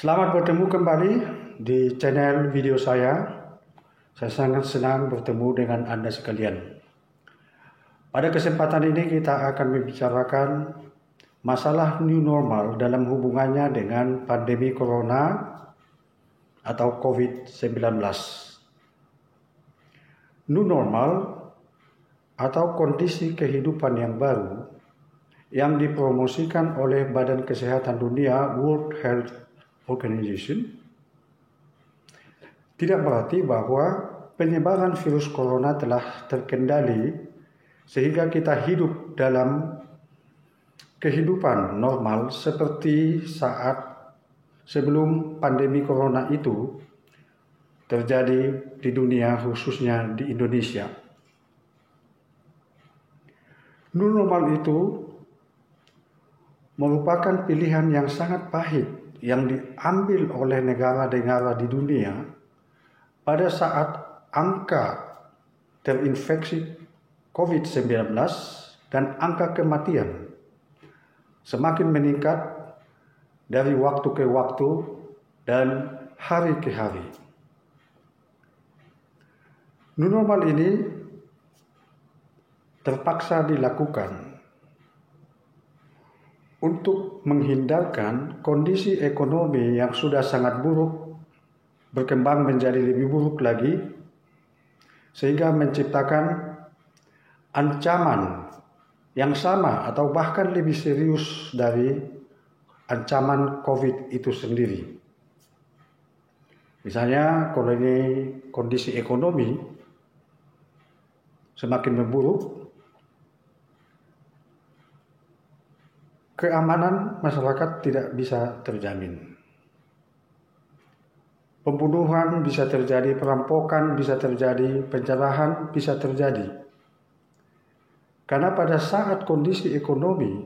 Selamat bertemu kembali di channel video saya. Saya sangat senang bertemu dengan Anda sekalian. Pada kesempatan ini kita akan membicarakan masalah new normal dalam hubungannya dengan pandemi corona atau COVID-19. New normal atau kondisi kehidupan yang baru yang dipromosikan oleh Badan Kesehatan Dunia World Health Organization tidak berarti bahwa penyebaran virus corona telah terkendali sehingga kita hidup dalam kehidupan normal seperti saat sebelum pandemi corona itu terjadi di dunia, khususnya di Indonesia. New normal itu merupakan pilihan yang sangat pahit yang diambil oleh negara-negara di dunia pada saat angka terinfeksi COVID-19 dan angka kematian semakin meningkat dari waktu ke waktu dan hari ke hari. New normal ini terpaksa dilakukan untuk menghindarkan kondisi ekonomi yang sudah sangat buruk berkembang menjadi lebih buruk lagi, sehingga menciptakan ancaman yang sama atau bahkan lebih serius dari ancaman COVID itu sendiri. Misalnya kalau ini kondisi ekonomi semakin memburuk, keamanan masyarakat tidak bisa terjamin. Pembunuhan bisa terjadi, perampokan bisa terjadi, penjarahan bisa terjadi. Karena pada saat kondisi ekonomi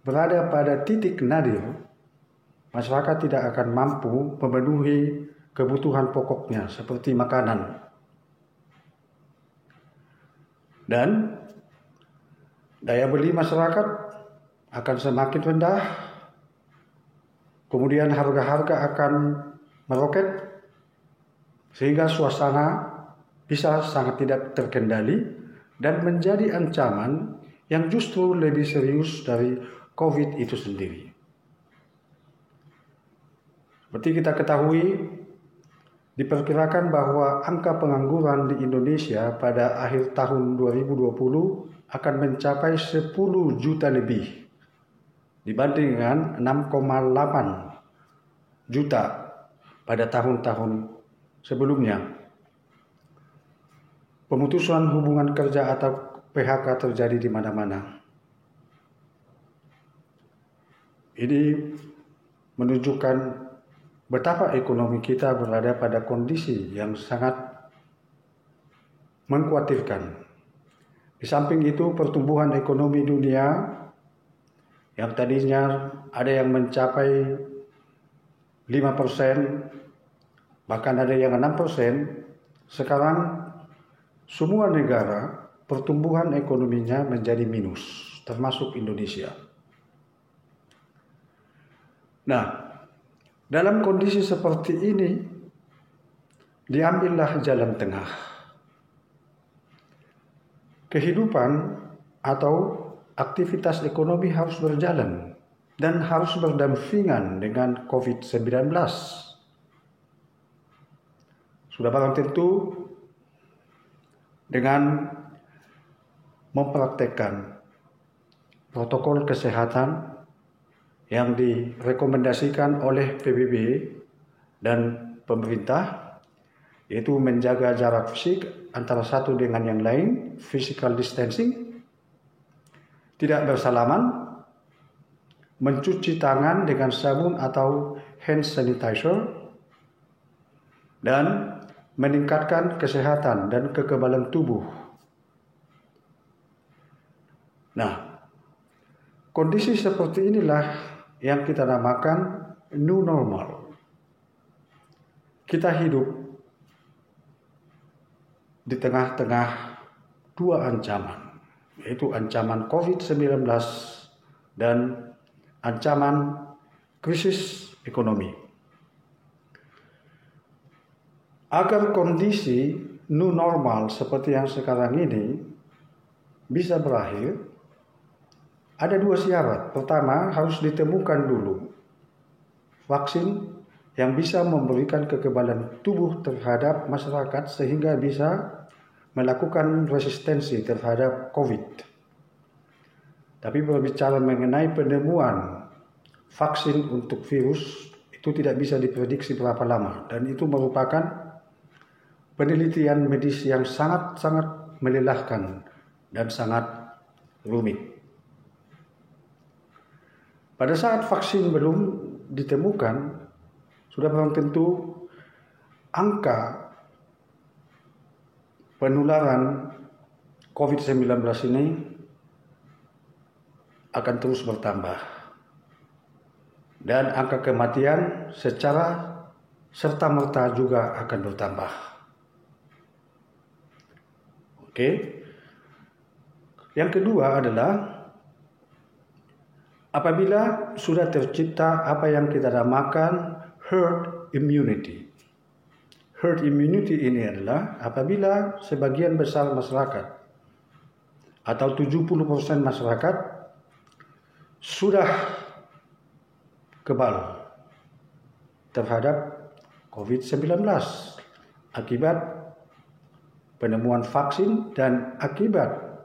berada pada titik nadir, masyarakat tidak akan mampu memenuhi kebutuhan pokoknya seperti makanan. Dan daya beli masyarakat akan semakin rendah, kemudian harga-harga akan meroket, sehingga suasana bisa sangat tidak terkendali dan menjadi ancaman yang justru lebih serius dari COVID itu sendiri. Seperti kita ketahui, diperkirakan bahwa angka pengangguran di Indonesia pada akhir tahun 2020 akan mencapai 10 juta lebih dibanding dengan 6,8 juta pada tahun-tahun sebelumnya. Pemutusan hubungan kerja atau PHK terjadi di mana-mana. Ini menunjukkan betapa ekonomi kita berada pada kondisi yang sangat mengkhawatirkan. Di samping itu, pertumbuhan ekonomi dunia yang tadinya ada yang mencapai 5%, bahkan ada yang 6%, sekarang semua negara pertumbuhan ekonominya menjadi minus, termasuk Indonesia. Nah, dalam kondisi seperti ini, diambillah jalan tengah. Kehidupan atau aktivitas ekonomi harus berjalan dan harus berdampingan dengan COVID-19. Sudah barang tentu dengan mempraktekkan protokol kesehatan yang direkomendasikan oleh PBB dan pemerintah, yaitu menjaga jarak fisik antara satu dengan yang lain, physical distancing, tidak bersalaman, mencuci tangan dengan sabun atau hand sanitizer, dan meningkatkan kesehatan dan kekebalan tubuh. Nah, kondisi seperti inilah yang kita namakan new normal. Kita hidup di tengah-tengah dua ancaman, yaitu ancaman COVID-19 dan ancaman krisis ekonomi. Agar kondisi new normal seperti yang sekarang ini bisa berakhir, ada 2 syarat. Pertama, harus ditemukan dulu vaksin yang bisa memberikan kekebalan tubuh terhadap masyarakat sehingga bisa melakukan resistensi terhadap COVID. Tapi berbicara mengenai penemuan vaksin untuk virus, itu tidak bisa diprediksi berapa lama. Dan itu merupakan penelitian medis yang sangat-sangat melelahkan dan sangat rumit. Pada saat vaksin belum ditemukan, sudah barang tentu angka penularan COVID-19 ini akan terus bertambah. Dan angka kematian secara serta-merta juga akan bertambah. Oke. Yang kedua adalah apabila sudah tercipta apa yang kita namakan herd immunity. Herd immunity ini adalah apabila sebagian besar masyarakat atau 70% masyarakat sudah kebal terhadap COVID-19 akibat penemuan vaksin dan akibat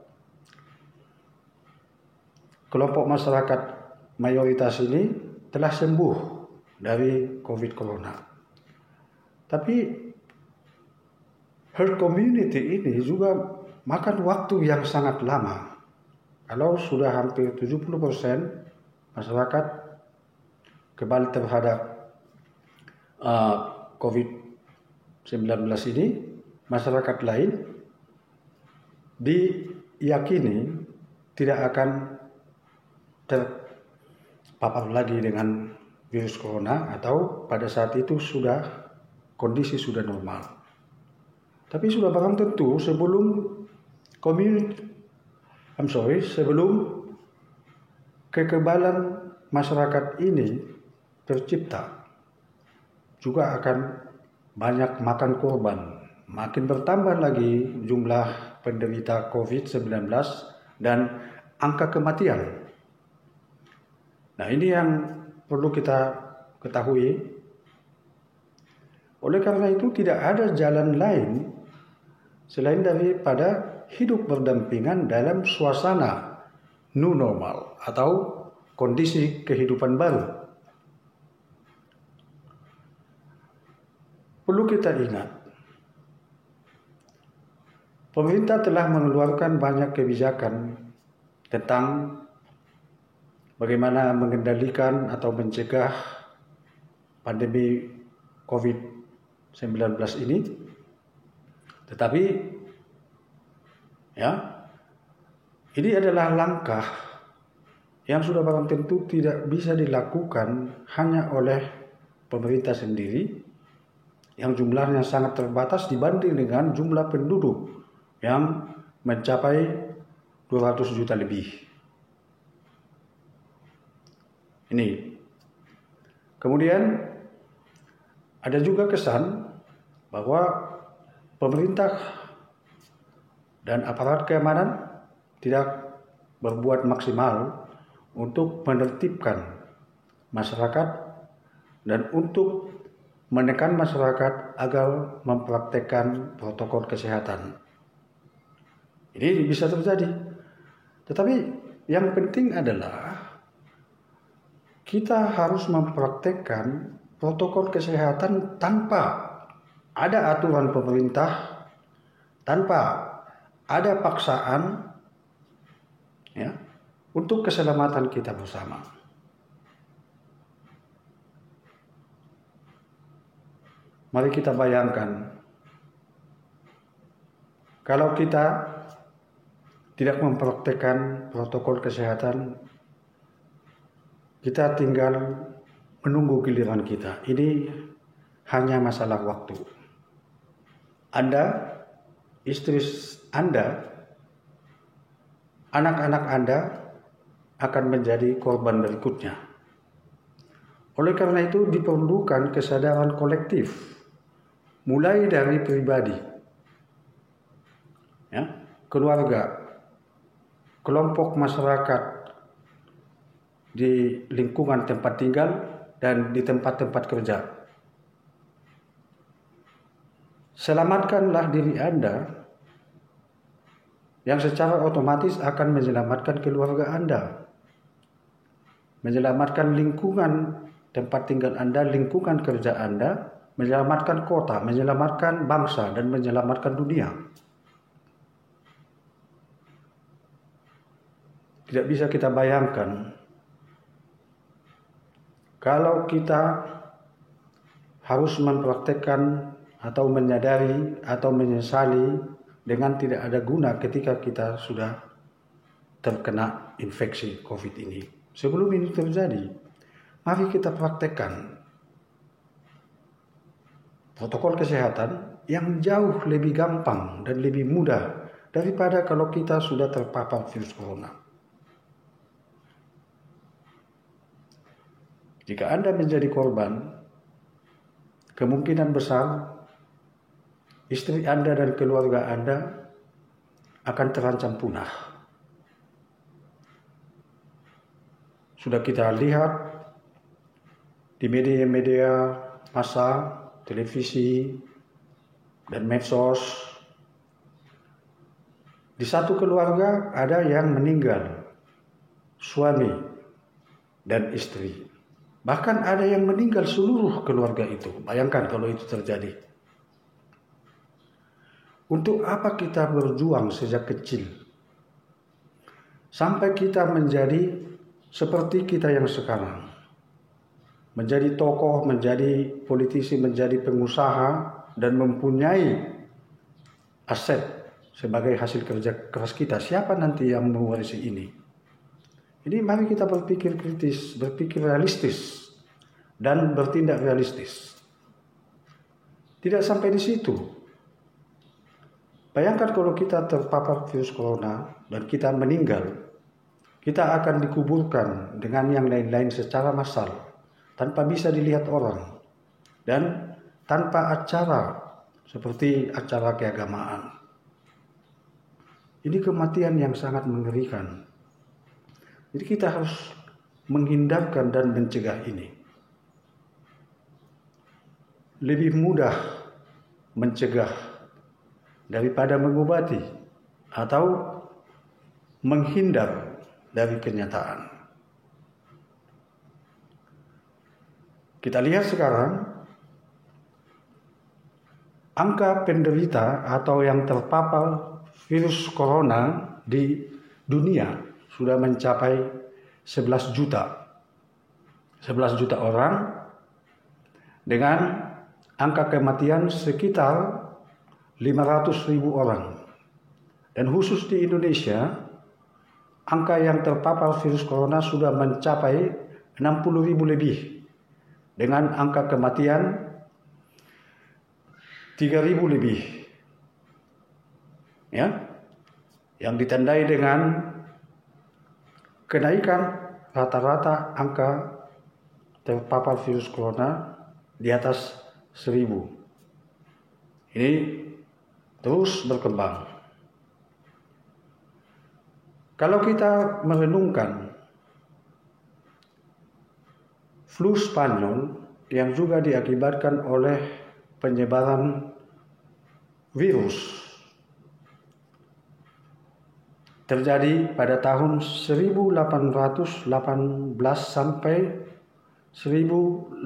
kelompok masyarakat mayoritas ini telah sembuh dari COVID corona. Tapi herd community ini juga makan waktu yang sangat lama. Kalau sudah hampir 70% masyarakat kebal terhadap COVID-19 ini, masyarakat lain diyakini tidak akan terpapar lagi dengan virus corona atau pada saat itu kondisi sudah normal. Tapi sudah barang tentu sebelum kekebalan masyarakat ini tercipta, juga akan banyak makan korban. Makin bertambah lagi jumlah penderita COVID-19 dan angka kematian. Nah, ini yang perlu kita ketahui. Oleh karena itu tidak ada jalan lain selain daripada hidup berdampingan dalam suasana new normal atau kondisi kehidupan baru. Perlu kita ingat, pemerintah telah mengeluarkan banyak kebijakan tentang bagaimana mengendalikan atau mencegah pandemi COVID-19 ini. Tetapi ini adalah langkah yang sudah barang tentu tidak bisa dilakukan hanya oleh pemerintah sendiri yang jumlahnya sangat terbatas dibanding dengan jumlah penduduk yang mencapai 200 juta lebih. Ini. Kemudian ada juga kesan bahwa pemerintah dan aparat keamanan tidak berbuat maksimal untuk menertibkan masyarakat dan untuk menekan masyarakat agar mempraktekkan protokol kesehatan. Ini bisa terjadi. Tetapi yang penting adalah kita harus mempraktekkan protokol kesehatan tanpa ada aturan pemerintah, tanpa ada paksaan untuk keselamatan kita bersama. Mari kita bayangkan, kalau kita tidak mempraktekkan protokol kesehatan, kita tinggal menunggu giliran kita. Ini hanya masalah waktu. Anda, istri Anda, anak-anak Anda akan menjadi korban berikutnya. Oleh karena itu diperlukan kesadaran kolektif, mulai dari pribadi, ya, keluarga, kelompok masyarakat di lingkungan tempat tinggal dan di tempat-tempat kerja. Selamatkanlah diri Anda yang secara otomatis akan menyelamatkan keluarga Anda, menyelamatkan lingkungan tempat tinggal Anda, lingkungan kerja Anda, menyelamatkan kota, menyelamatkan bangsa, dan menyelamatkan dunia. Tidak bisa kita bayangkan kalau kita harus mempraktekkan atau menyadari atau menyesali dengan tidak ada guna ketika kita sudah terkena infeksi COVID ini. Sebelum ini terjadi, mari kita praktekkan protokol kesehatan yang jauh lebih gampang dan lebih mudah daripada kalau kita sudah terpapar virus corona. Jika Anda menjadi korban, kemungkinan besar istri Anda dan keluarga Anda akan terancam punah. Sudah kita lihat di media-media massa, televisi, dan medsos, di satu keluarga ada yang meninggal, suami dan istri. Bahkan ada yang meninggal seluruh keluarga itu. Bayangkan kalau itu terjadi. Untuk apa kita berjuang sejak kecil sampai kita menjadi seperti kita yang sekarang? Menjadi tokoh, menjadi politisi, menjadi pengusaha, dan mempunyai aset sebagai hasil kerja keras kita. Siapa nanti yang mewarisi ini? Jadi mari kita berpikir kritis, berpikir realistis, dan bertindak realistis. Tidak sampai di situ. Bayangkan kalau kita terpapar virus corona dan kita meninggal, kita akan dikuburkan dengan yang lain-lain secara massal, tanpa bisa dilihat orang, dan tanpa acara seperti acara keagamaan. Ini kematian yang sangat mengerikan. Jadi kita harus menghindarkan dan mencegah ini. Lebih mudah mencegah daripada mengobati atau menghindar dari kenyataan. Kita lihat sekarang angka penderita atau yang terpapar virus corona di dunia sudah mencapai 11 juta. 11 juta orang dengan angka kematian sekitar 500.000 orang. Dan khusus di Indonesia, angka yang terpapar virus corona sudah mencapai 60.000 lebih. Dengan angka kematian 3.000 lebih. Ya. Yang ditandai dengan kenaikan rata-rata angka terpapar virus corona di atas 1.000. Ini terus berkembang. Kalau kita merenungkan flu Spanyol yang juga diakibatkan oleh penyebaran virus terjadi pada tahun 1818 sampai 1820,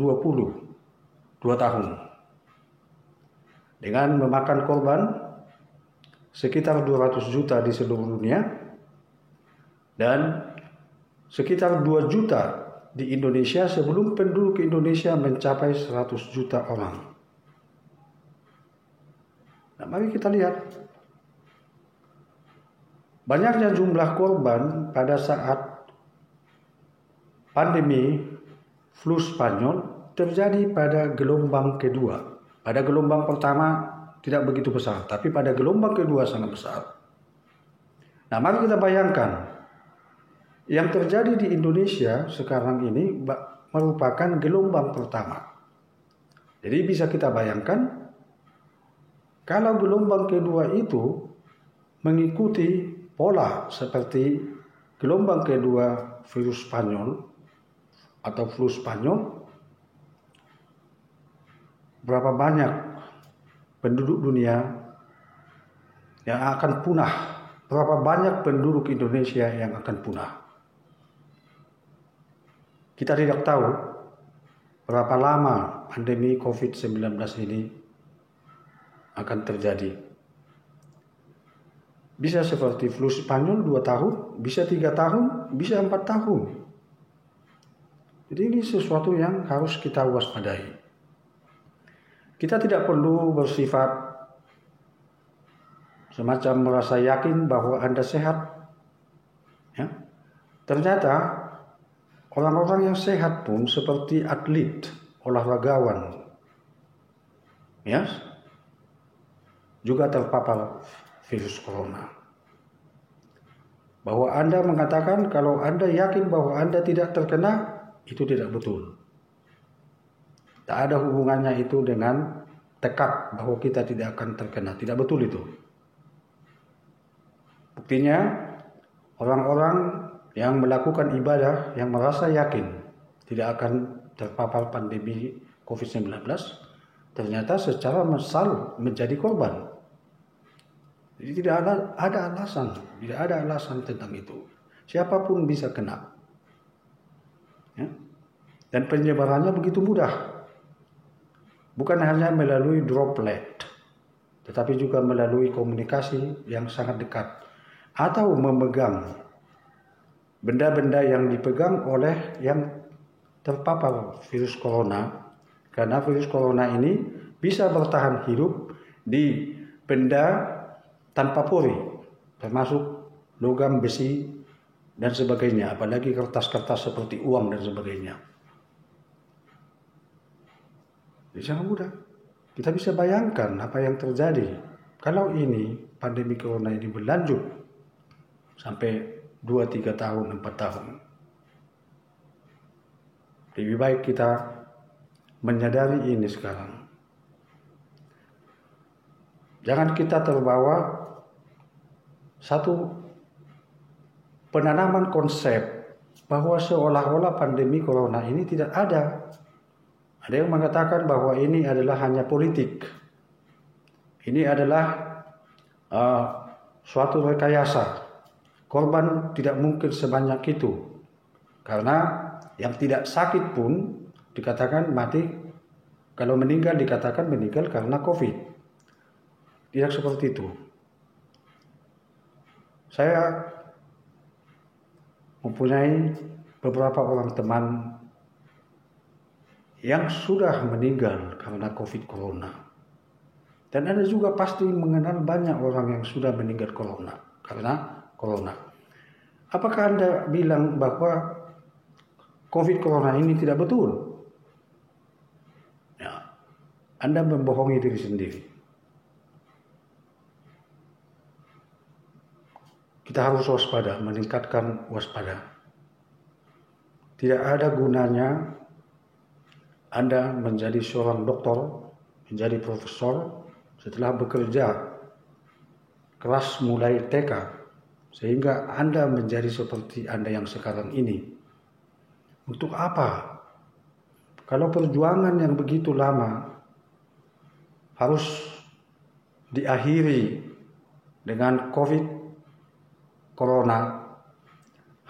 2 tahun, dengan memakan korban sekitar 200 juta di seluruh dunia dan sekitar 2 juta di Indonesia sebelum penduduk Indonesia mencapai 100 juta orang. Nah, mari kita lihat banyaknya jumlah korban pada saat pandemi flu Spanyol terjadi pada gelombang kedua. Pada gelombang pertama tidak begitu besar, tapi pada gelombang kedua sangat besar. Nah, mari kita bayangkan yang terjadi di Indonesia sekarang ini merupakan gelombang pertama. Jadi bisa kita bayangkan kalau gelombang kedua itu mengikuti pola seperti gelombang kedua virus Spanyol atau flu Spanyol, berapa banyak penduduk dunia yang akan punah, berapa banyak penduduk Indonesia yang akan punah. Kita tidak tahu berapa lama pandemi COVID-19 ini akan terjadi. Bisa seperti flu Spanyol 2 tahun, bisa 3 tahun, bisa 4 tahun. Jadi ini sesuatu yang harus kita waspadai. Kita tidak perlu bersifat semacam merasa yakin bahwa Anda sehat. Ya. Ternyata orang-orang yang sehat pun seperti atlet, olahragawan, ya, juga terpapar virus corona. Bahwa Anda mengatakan kalau Anda yakin bahwa Anda tidak terkena, itu tidak betul. Tak ada hubungannya itu dengan tekad bahwa kita tidak akan terkena. Tidak betul itu. Buktinya, orang-orang yang melakukan ibadah yang merasa yakin tidak akan terpapar pandemi COVID-19, ternyata secara massal menjadi korban. Jadi tidak ada alasan tentang itu. Siapapun bisa kena. Ya? Dan penyebarannya begitu mudah. Bukan hanya melalui droplet, tetapi juga melalui komunikasi yang sangat dekat. Atau memegang benda-benda yang dipegang oleh yang terpapar virus corona. Karena virus corona ini bisa bertahan hidup di benda tanpa pori, termasuk logam, besi, dan sebagainya, apalagi kertas-kertas seperti uang dan sebagainya. Jadi sangat mudah. Kita bisa bayangkan apa yang terjadi kalau ini pandemi corona ini berlanjut sampai 2-3 tahun, 4 tahun. Lebih baik kita menyadari ini sekarang. Jangan kita terbawa satu penanaman konsep bahwa seolah-olah pandemi corona ini tidak ada. Ada yang mengatakan bahwa ini adalah hanya politik. Ini adalah suatu rekayasa. Korban tidak mungkin sebanyak itu. Karena yang tidak sakit pun dikatakan mati. Kalau meninggal dikatakan meninggal karena COVID. Tidak seperti itu. Saya mempunyai beberapa orang teman yang sudah meninggal karena COVID corona. Dan Anda juga pasti mengenal banyak orang yang sudah meninggal karena corona. Apakah Anda bilang bahwa COVID corona ini tidak betul? Ya, Anda membohongi diri sendiri. Kita harus waspada, meningkatkan waspada. Tidak ada gunanya Anda menjadi seorang doktor, menjadi profesor, setelah bekerja keras mulai TK, sehingga Anda menjadi seperti Anda yang sekarang ini. Untuk apa? Kalau perjuangan yang begitu lama harus diakhiri dengan COVID corona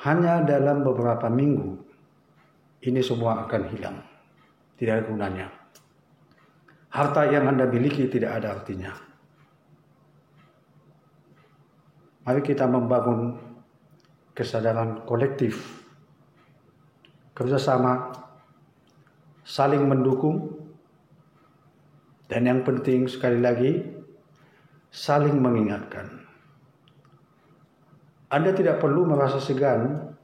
hanya dalam beberapa minggu, ini semua akan hilang. Tidak ada gunanya. Harta yang Anda miliki tidak ada artinya. Mari kita membangun kesadaran kolektif, kerjasama, saling mendukung, dan yang penting sekali lagi, saling mengingatkan. Anda tidak perlu merasa segan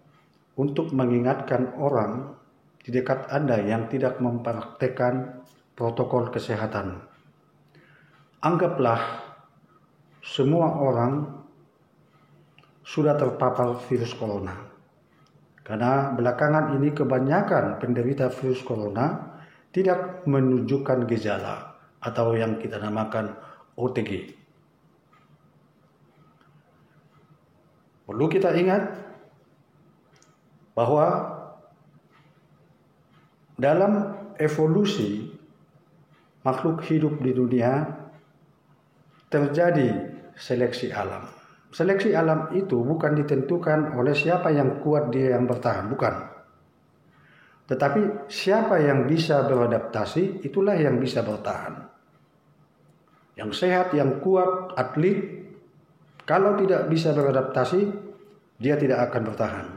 untuk mengingatkan orang di dekat Anda yang tidak mempraktekkan protokol kesehatan. Anggaplah semua orang sudah terpapar virus corona. Karena belakangan ini kebanyakan penderita virus corona tidak menunjukkan gejala atau yang kita namakan OTG. Perlu kita ingat bahwa dalam evolusi makhluk hidup di dunia terjadi seleksi alam. Seleksi alam itu bukan ditentukan oleh siapa yang kuat dia yang bertahan, bukan. Tetapi siapa yang bisa beradaptasi, itulah yang bisa bertahan. Yang sehat, yang kuat, atlet, kalau tidak bisa beradaptasi, dia tidak akan bertahan.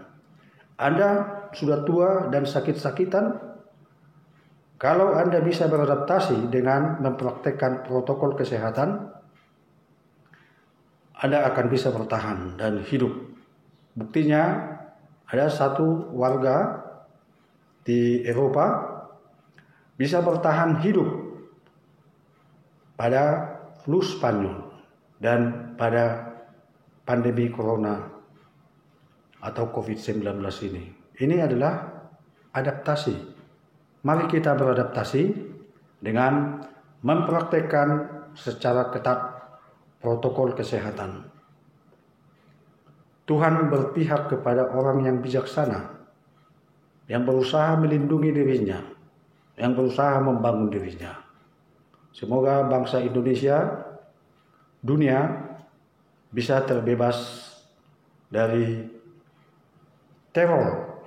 Anda sudah tua dan sakit-sakitan, kalau Anda bisa beradaptasi dengan mempraktekkan protokol kesehatan, Anda akan bisa bertahan dan hidup. Buktinya, ada satu warga di Eropa bisa bertahan hidup pada flu Spanyol dan pada pandemi corona atau COVID-19 ini. Ini adalah adaptasi. Mari kita beradaptasi dengan mempraktekkan secara ketat protokol kesehatan. Tuhan berpihak kepada orang yang bijaksana, yang berusaha melindungi dirinya, yang berusaha membangun dirinya. Semoga bangsa Indonesia, dunia bisa terbebas dari teror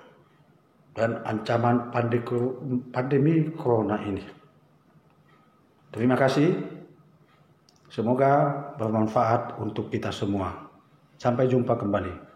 dan ancaman pandemi corona ini. Terima kasih. Semoga bermanfaat untuk kita semua. Sampai jumpa kembali.